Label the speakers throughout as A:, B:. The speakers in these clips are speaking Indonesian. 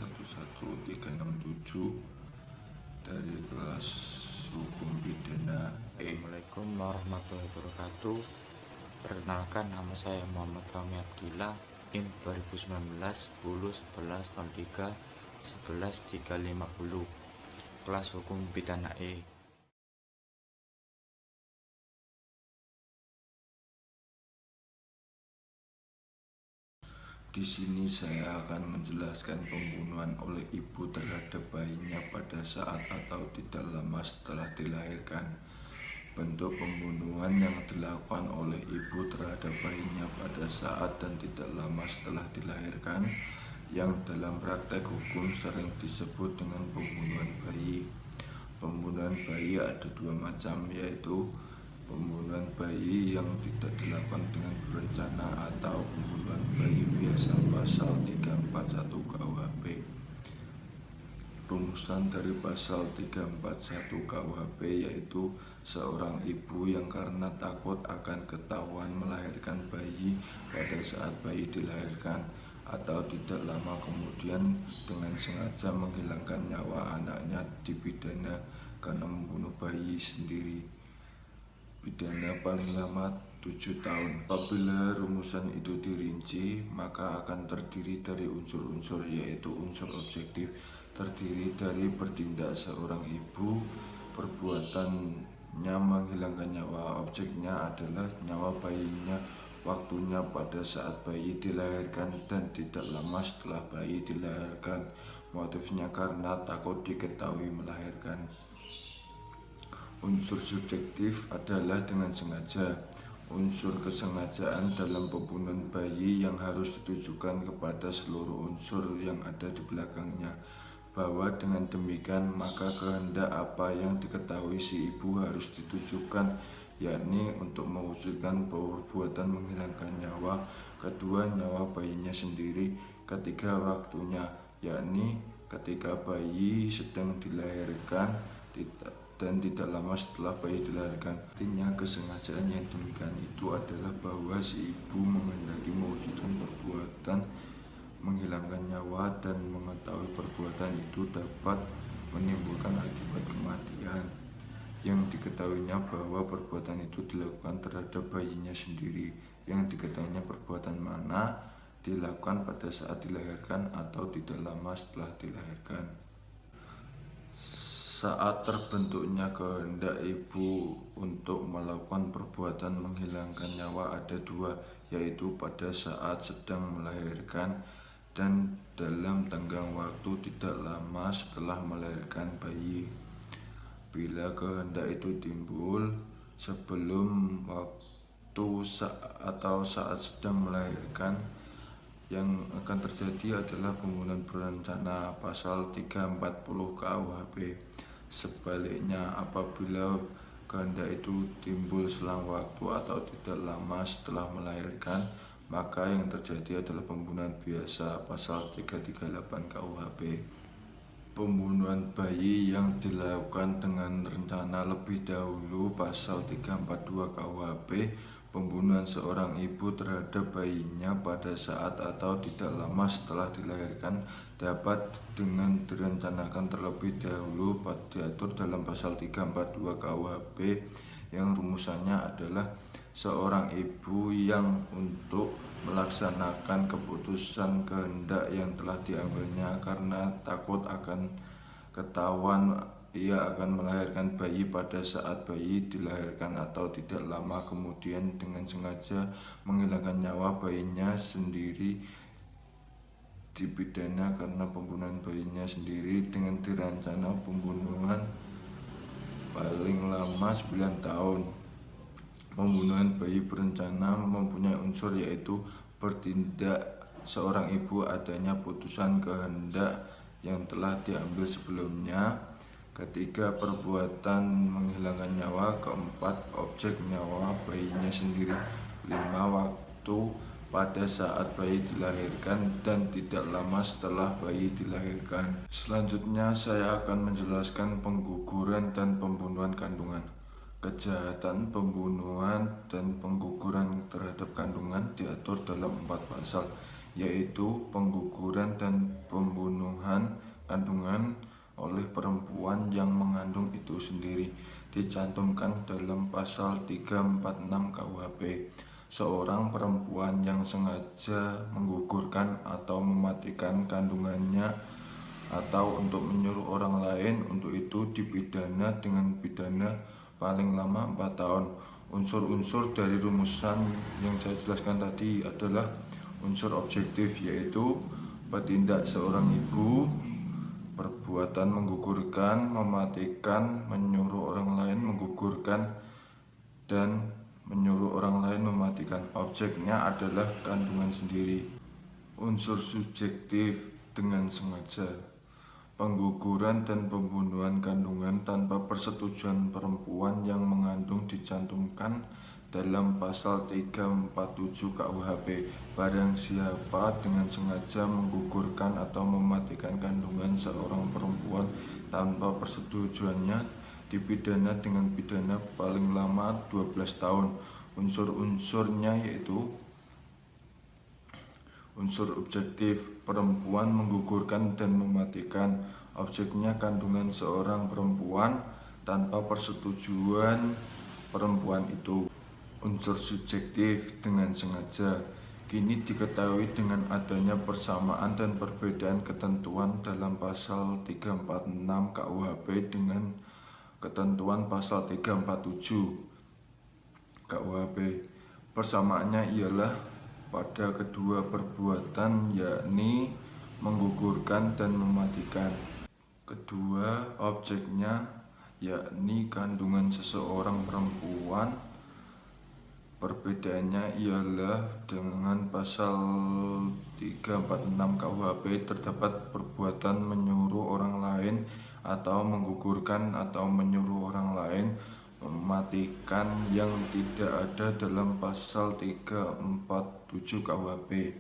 A: 11367 dari kelas hukum pidana E.
B: Assalamualaikum warahmatullahi wabarakatuh. Perkenalkan, nama saya Muhammad Fahmi Abdillah, NIM 2019 10 11 03 11 350, kelas hukum pidana E.
A: Di sini saya akan menjelaskan pembunuhan oleh ibu terhadap bayinya pada saat atau tidak lama setelah dilahirkan. Bentuk pembunuhan yang dilakukan oleh ibu terhadap bayinya pada saat dan tidak lama setelah dilahirkan, yang dalam praktek hukum sering disebut dengan pembunuhan bayi. Pembunuhan bayi ada dua macam, yaitu pembunuhan bayi yang tidak dilakukan dengan berencana atau pembunuhan bayi biasa pasal 341 KUHP. Rumusan dari pasal 341 KUHP yaitu seorang ibu yang karena takut akan ketahuan melahirkan bayi pada saat bayi dilahirkan atau tidak lama kemudian dengan sengaja menghilangkan nyawa anaknya dipidana karena membunuh bayi sendiri. Pidana paling lama 7 tahun. Apabila rumusan itu dirinci, maka akan terdiri dari unsur-unsur, yaitu unsur objektif terdiri dari bertindak seorang ibu, perbuatannya menghilangkan nyawa, objeknya adalah nyawa bayinya, waktunya pada saat bayi dilahirkan dan tidak lama setelah bayi dilahirkan, motifnya karena takut diketahui melahirkan. Unsur subjektif adalah dengan sengaja. Unsur kesengajaan dalam pembunuhan bayi yang harus ditujukan kepada seluruh unsur yang ada di belakangnya, bahwa dengan demikian maka kehendak apa yang diketahui si ibu harus ditujukan, yakni untuk mewujudkan perbuatan menghilangkan nyawa, kedua nyawa bayinya sendiri, ketiga waktunya, yakni ketika bayi sedang dilahirkan dan tidak lama setelah bayi dilahirkan. Artinya kesengajaan yang demikian itu adalah bahwa si ibu menghendaki mewujudkan perbuatan menghilangkan nyawa dan mengetahui perbuatan itu dapat menimbulkan akibat kematian, yang diketahuinya bahwa perbuatan itu dilakukan terhadap bayinya sendiri, yang diketahuinya perbuatan mana dilakukan pada saat dilahirkan atau tidak lama setelah dilahirkan. Saat terbentuknya kehendak ibu untuk melakukan perbuatan menghilangkan nyawa ada dua, yaitu pada saat sedang melahirkan dan dalam tenggang waktu tidak lama setelah melahirkan bayi. Bila kehendak itu timbul sebelum waktu atau saat sedang melahirkan, yang akan terjadi adalah pembunuhan berencana pasal 340 KUHP. Sebaliknya, apabila kehendak itu timbul selang waktu atau tidak lama setelah melahirkan, maka yang terjadi adalah pembunuhan biasa pasal 338 KUHP. Pembunuhan bayi yang dilakukan dengan rencana lebih dahulu pasal 342 KUHP. Pembunuhan seorang ibu terhadap bayinya pada saat atau tidak lama setelah dilahirkan dapat dengan direncanakan terlebih dahulu diatur dalam pasal 342 KUHP, yang rumusannya adalah seorang ibu yang untuk melaksanakan keputusan kehendak yang telah diambilnya karena takut akan ketahuan ia akan melahirkan bayi pada saat bayi dilahirkan atau tidak lama kemudian dengan sengaja menghilangkan nyawa bayinya sendiri, dipidana karena pembunuhan bayinya sendiri dengan direncana pembunuhan paling lama 9 tahun. Pembunuhan bayi berencana mempunyai unsur, yaitu bertindak seorang ibu adanya putusan kehendak yang telah diambil sebelumnya, ketiga perbuatan menghilangkan nyawa, keempat objek nyawa bayinya sendiri, lima waktu pada saat bayi dilahirkan dan tidak lama setelah bayi dilahirkan. Selanjutnya saya akan menjelaskan pengguguran dan pembunuhan kandungan. Kejahatan pembunuhan dan pengguguran terhadap kandungan diatur dalam 4 pasal, yaitu pengguguran dan pembunuhan sendiri dicantumkan dalam pasal 346 KUHP. Seorang perempuan yang sengaja menggugurkan atau mematikan kandungannya atau untuk menyuruh orang lain untuk itu dipidana dengan pidana paling lama 4 tahun. Unsur-unsur dari rumusan yang saya jelaskan tadi adalah unsur objektif, yaitu bertindak seorang ibu, perbuatan menggugurkan, mematikan, menyuruh orang lain menggugurkan, dan menyuruh orang lain mematikan. Objeknya adalah kandungan sendiri. Unsur subjektif dengan sengaja. Pengguguran dan pembunuhan kandungan tanpa persetujuan perempuan yang mengandung dicantumkan dalam pasal 347 KUHP. Barang siapa dengan sengaja menggugurkan atau mematikan kandungan seorang perempuan tanpa persetujuannya dipidana dengan pidana paling lama 12 tahun. Unsur-unsurnya yaitu unsur objektif, perempuan menggugurkan dan mematikan. Objeknya kandungan seorang perempuan tanpa persetujuan perempuan itu. Unsur subjektif dengan sengaja. Kini diketahui dengan adanya persamaan dan perbedaan ketentuan dalam pasal 346 KUHP dengan ketentuan pasal 347 KUHP. Persamaannya ialah pada kedua perbuatan, yakni menggugurkan dan mematikan. Kedua objeknya yakni kandungan seseorang perempuan. Perbedaannya ialah dengan pasal 346 KUHP terdapat perbuatan menyuruh orang lain atau menggugurkan atau menyuruh orang lain mematikan yang tidak ada dalam pasal 347 KUHP.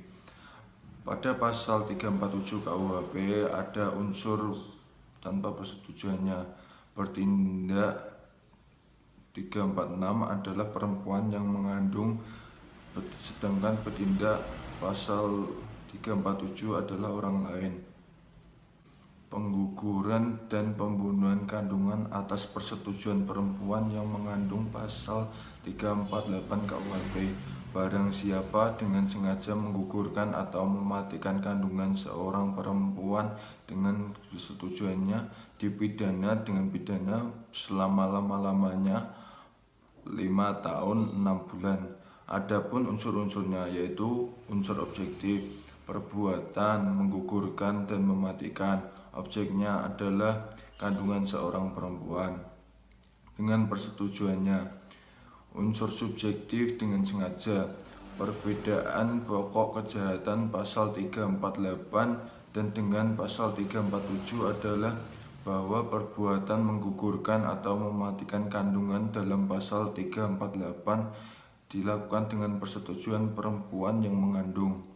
A: Pada pasal 347 KUHP ada unsur tanpa persetujuannya. Bertindak 346 adalah perempuan yang mengandung, sedangkan bertindak pasal 347 adalah orang lain. Pengguguran dan pembunuhan kandungan atas persetujuan perempuan yang mengandung pasal 348 KUHP. Barang siapa dengan sengaja menggugurkan atau mematikan kandungan seorang perempuan dengan persetujuannya dipidana dengan pidana selama-lamanya 5 tahun 6 bulan. Adapun unsur-unsurnya yaitu unsur objektif, perbuatan menggugurkan dan mematikan. Objeknya adalah kandungan seorang perempuan dengan persetujuannya. Unsur subjektif dengan sengaja. Perbedaan pokok kejahatan pasal 348 dan dengan pasal 347 adalah bahwa perbuatan menggugurkan atau mematikan kandungan dalam pasal 348 dilakukan dengan persetujuan perempuan yang mengandung.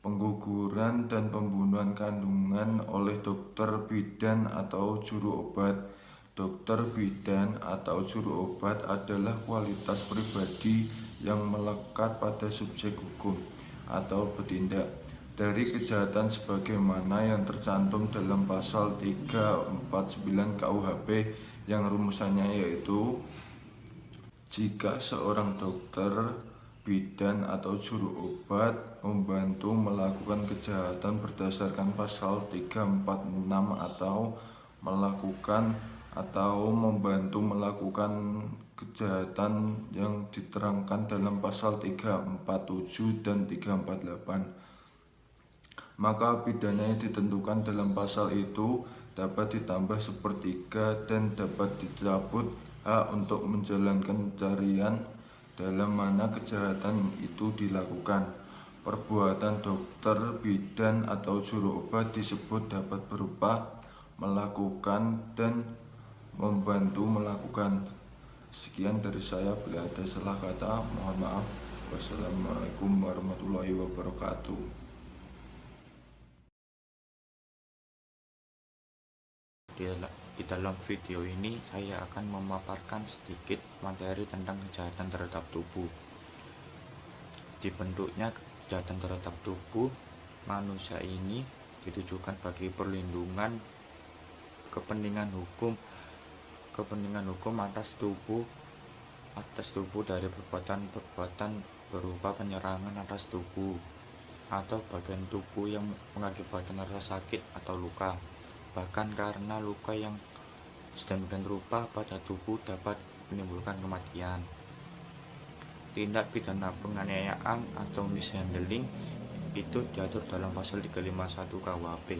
A: Pengguguran dan pembunuhan kandungan oleh dokter bidan atau juru obat. Dokter bidan atau juru obat adalah kualitas pribadi yang melekat pada subjek hukum atau bertindak dari kejahatan sebagaimana yang tercantum dalam pasal 349 KUHP yang rumusannya yaitu jika seorang dokter bidan atau juru obat membantu melakukan kejahatan berdasarkan pasal 346 atau melakukan atau membantu melakukan kejahatan yang diterangkan dalam pasal 347 dan 348, maka pidananya ditentukan dalam pasal itu dapat ditambah sepertiga dan dapat dicabut hak untuk menjalankan pencarian dalam mana kejahatan itu dilakukan. Perbuatan dokter bidan atau juru obat disebut dapat berupa melakukan dan membantu melakukan. Sekian dari saya, bila ada salah kata mohon maaf. Wassalamualaikum warahmatullahi wabarakatuh.
B: Di dalam video ini saya akan memaparkan sedikit materi tentang kejahatan terhadap tubuh. Dibentuknya kejahatan terhadap tubuh manusia ini ditujukan bagi perlindungan kepentingan hukum kepentingan hukum atas tubuh dari perbuatan berupa penyerangan atas tubuh atau bagian tubuh yang mengakibatkan rasa sakit atau luka, bahkan karena luka yang sedemikian rupa pada tubuh dapat menimbulkan kematian. Tindak pidana penganiayaan atau mishandling itu diatur dalam pasal 351 KUHP.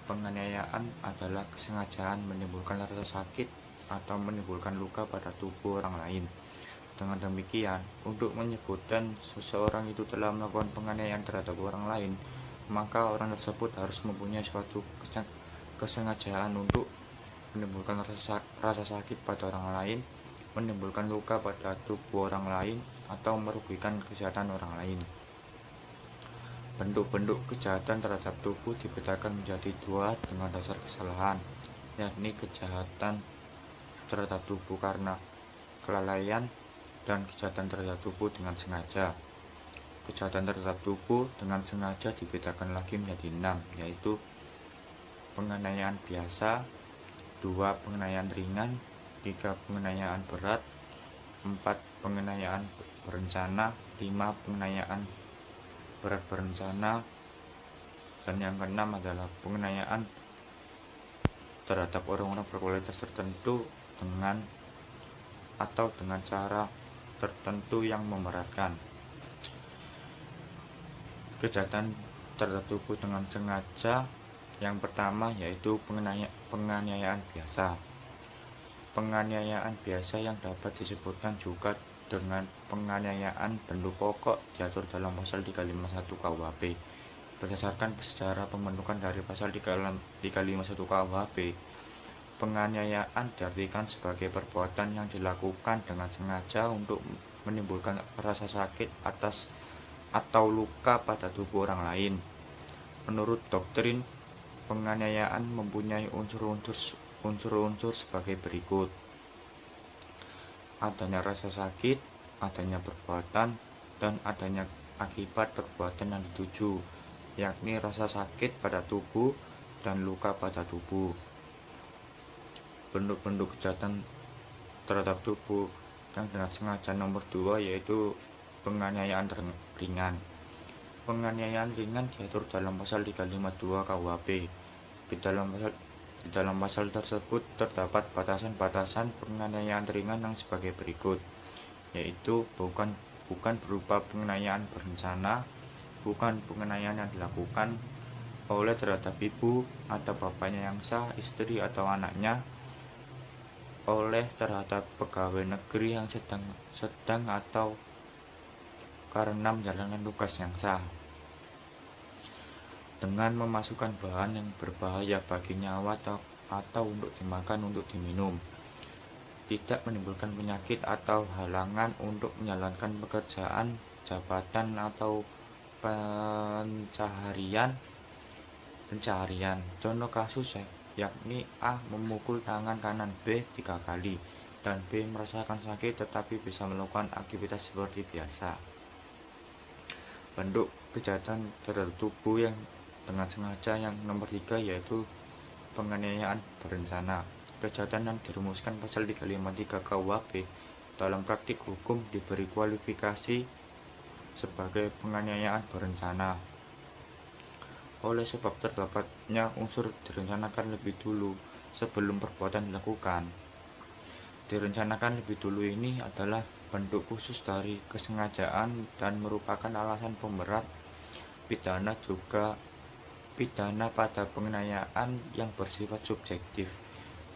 B: Penganiayaan adalah kesengajaan menimbulkan rasa sakit atau menimbulkan luka pada tubuh orang lain. Dengan demikian, untuk menyebutkan seseorang itu telah melakukan penganiayaan terhadap orang lain, maka orang tersebut harus mempunyai suatu kesengajaan untuk menimbulkan rasa sakit pada orang lain, menimbulkan luka pada tubuh orang lain, atau merugikan kesehatan orang lain. Bentuk-bentuk kejahatan terhadap tubuh dibedakan menjadi dua dengan dasar kesalahan, yakni kejahatan terhadap tubuh karena kelalaian dan kejahatan terhadap tubuh dengan sengaja. Kejahatan terhadap tubuh dengan sengaja dibedakan lagi menjadi 6, yaitu penganiayaan biasa, 2 penganiayaan ringan, 3 penganiayaan berat, 4 penganiayaan berencana, 5 penganiayaan berat berencana, dan yang keenam adalah penganiayaan terhadap orang-orang berkualitas tertentu dengan cara tertentu yang memberatkan. Kejahatan terhadap tubuh dengan sengaja yang pertama yaitu penganiayaan biasa. Penganiayaan biasa yang dapat disebutkan juga dengan penganiayaan bentuk pokok diatur dalam pasal 351 KUHP. Berdasarkan sejarah pembentukan dari pasal 351 KUHP, penganiayaan diartikan sebagai perbuatan yang dilakukan dengan sengaja untuk menimbulkan rasa sakit atau luka pada tubuh orang lain. Menurut doktrin, penganiayaan mempunyai unsur-unsur sebagai berikut: adanya rasa sakit, adanya perbuatan, dan adanya akibat perbuatan yang dituju, yakni rasa sakit pada tubuh dan luka pada tubuh. Bentuk-bentuk kejahatan terhadap tubuh yang dengan sengaja nomor 2 yaitu penganiayaan ringan. Penganiayaan ringan diatur dalam pasal 352 KUHP. Di dalam pasal tersebut terdapat batasan-batasan penganiayaan ringan yang sebagai berikut, yaitu bukan berupa penganiayaan berencana, bukan penganiayaan yang dilakukan oleh terhadap ibu atau bapaknya yang sah, istri atau anaknya, oleh terhadap pegawai negeri yang sedang atau karena menjalankan tugas yang sah, dengan memasukkan bahan yang berbahaya bagi nyawa atau untuk dimakan, untuk diminum, tidak menimbulkan penyakit atau halangan untuk menjalankan pekerjaan, jabatan atau pencaharian. Contoh kasus yakni A memukul tangan kanan B 3 kali dan B merasakan sakit tetapi bisa melakukan aktivitas seperti biasa. Bentuk kejahatan terhadap tubuh yang dengan sengaja yang nomor 3 yaitu penganiayaan berencana. Kejahatan yang dirumuskan pasal 353 KUHP dalam praktik hukum diberi kualifikasi sebagai penganiayaan berencana. Oleh sebab terdapatnya unsur direncanakan lebih dulu sebelum perbuatan dilakukan. Direncanakan lebih dulu ini adalah bentuk khusus dari kesengajaan dan merupakan alasan pemberat pidana pada penganiayaan yang bersifat subjektif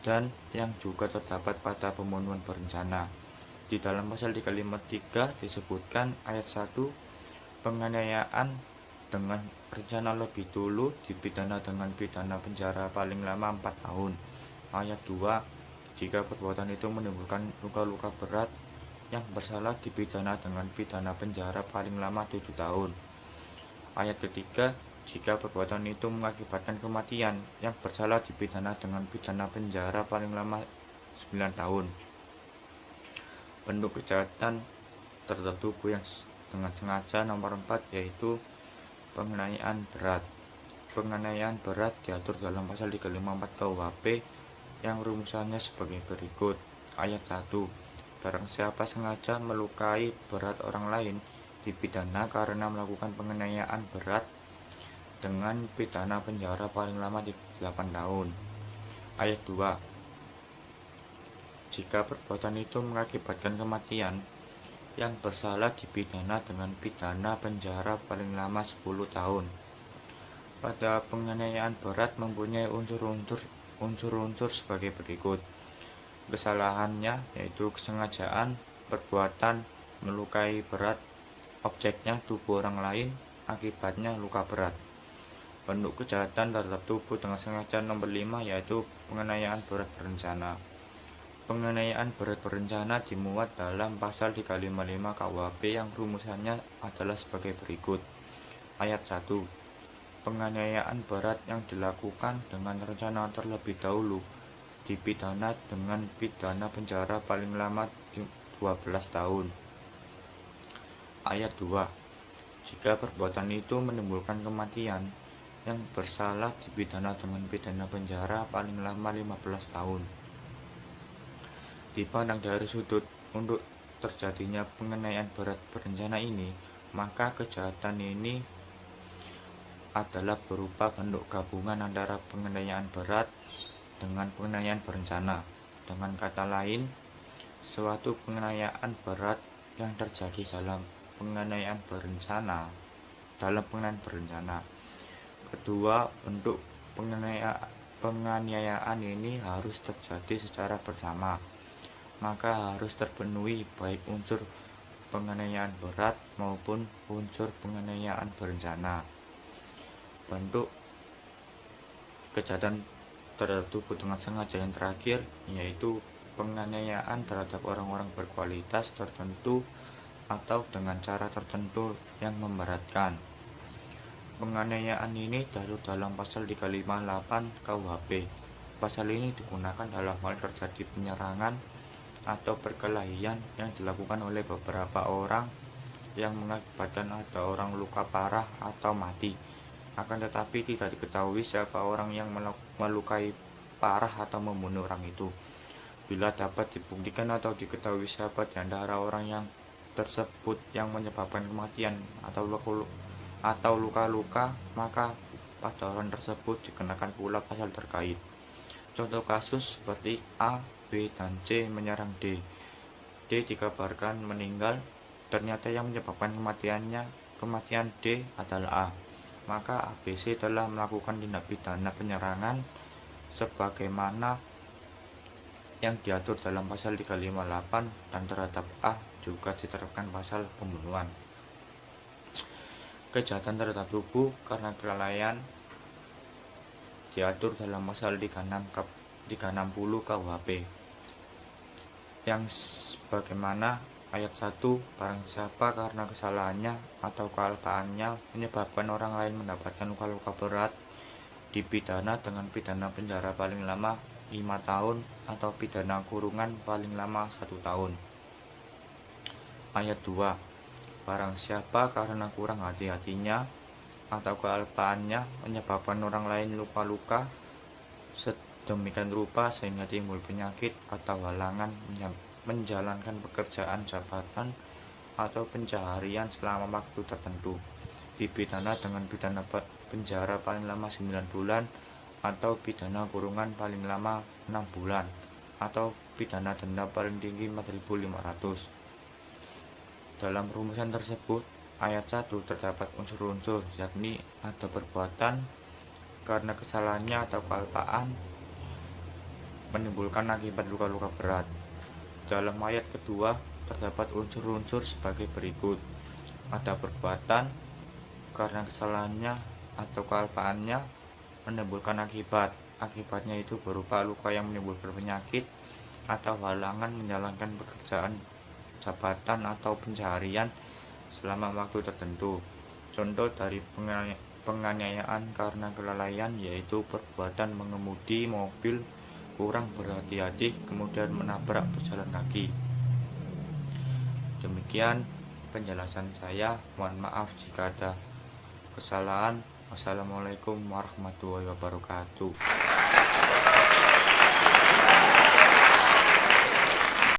B: dan yang juga terdapat pada pembunuhan berencana. Di dalam pasal 353 disebutkan ayat 1, penganiayaan dengan rencana lebih dulu dipidana dengan pidana penjara paling lama 4 tahun. Ayat 2, jika perbuatan itu menimbulkan luka-luka berat, yang bersalah dipidana dengan pidana penjara paling lama 7 tahun. Ayat ketiga, jika perbuatan itu mengakibatkan kematian, yang bersalah dipidana dengan pidana penjara paling lama 9 tahun. Bentuk kejahatan terhadap tubuh yang dengan sengaja nomor 4 yaitu penganiayaan berat. Penganiayaan berat diatur dalam pasal 354 KUHP yang rumusannya sebagai berikut. Ayat 1. Barang siapa sengaja melukai berat orang lain dipidana karena melakukan penganiayaan berat dengan pidana penjara paling lama 8 tahun. Ayat 2. Jika perbuatan itu mengakibatkan kematian, yang bersalah dipidana dengan pidana penjara paling lama 10 tahun. Pada penganiayaan berat mempunyai unsur-unsur sebagai berikut. Kesalahannya yaitu kesengajaan, perbuatan melukai berat, objeknya tubuh orang lain, akibatnya luka berat. Bentuk kejahatan terhadap tubuh dengan sengaja nomor 5 yaitu penganiayaan berat berencana. Penganiayaan berat berencana dimuat dalam pasal 355 KUHP yang rumusannya adalah sebagai berikut. Ayat 1. Penganiayaan berat yang dilakukan dengan rencana terlebih dahulu dipidana dengan pidana penjara paling lama 12 tahun. Ayat 2. Jika perbuatan itu menimbulkan kematian, yang bersalah dipidana dengan pidana penjara paling lama 15 tahun. Dipandang dari sudut untuk terjadinya penganiayaan berat berencana ini, maka kejahatan ini adalah berupa bentuk gabungan antara penganiayaan berat dengan penganiayaan berencana. Dengan kata lain, suatu penganiayaan berat yang terjadi dalam penganiayaan berencana. Kedua, bentuk penganiayaan ini harus terjadi secara bersama, maka harus terpenuhi baik unsur penganiayaan berat maupun unsur penganiayaan berencana. Bentuk kejahatan terhadap tubuh dengan sengaja yang terakhir yaitu penganiayaan terhadap orang-orang berkualitas tertentu atau dengan cara tertentu yang memberatkan. Penganiayaan ini diatur dalam pasal 358 KUHP. Pasal ini digunakan dalam hal terjadi penyerangan atau perkelahian yang dilakukan oleh beberapa orang yang mengakibatkan ada orang luka parah atau mati. Akan tetapi tidak diketahui siapa orang yang melukai parah atau membunuh orang itu. Bila dapat dibuktikan atau diketahui siapa di antara orang yang tersebut yang menyebabkan kematian atau luka-luka, maka pada orang tersebut dikenakan pula pasal terkait. Contoh kasus seperti A, B, dan C menyerang D. D dikabarkan meninggal, ternyata yang menyebabkan kematian D adalah A. Maka ABC telah melakukan tindak pidana penyerangan sebagaimana yang diatur dalam pasal 358 dan terhadap A juga diterapkan pasal pembunuhan. Kejahatan terhadap tubuh karena kelalaian diatur dalam pasal 360 KUHP yang sebagaimana ayat 1, barang siapa karena kesalahannya atau kealpaannya menyebabkan orang lain mendapatkan luka-luka berat dipidana dengan pidana penjara paling lama 5 tahun atau pidana kurungan paling lama 1 tahun. Ayat 2. Barang siapa karena kurang hati-hatinya atau kealpaannya menyebabkan orang lain luka-luka sedemikian rupa sehingga timbul penyakit atau halangan menjalankan pekerjaan jabatan atau pencaharian selama waktu tertentu, dipidana dengan pidana penjara paling lama 9 bulan atau pidana kurungan paling lama 6 bulan atau pidana denda paling tinggi 4.500. Dalam rumusan tersebut, ayat 1 terdapat unsur-unsur, yakni ada perbuatan karena kesalahannya atau kealpaan menimbulkan akibat luka-luka berat. Dalam ayat kedua terdapat unsur-unsur sebagai berikut. Ada perbuatan karena kesalahannya atau kealpaannya menimbulkan akibatnya itu berupa luka yang menimbulkan penyakit atau halangan menjalankan pekerjaan jabatan atau pencaharian selama waktu tertentu. Contoh dari penganiayaan karena kelalaian yaitu perbuatan mengemudi mobil kurang berhati-hati kemudian menabrak pejalan kaki. Demikian penjelasan saya, mohon maaf jika ada kesalahan. Wassalamualaikum warahmatullahi wabarakatuh.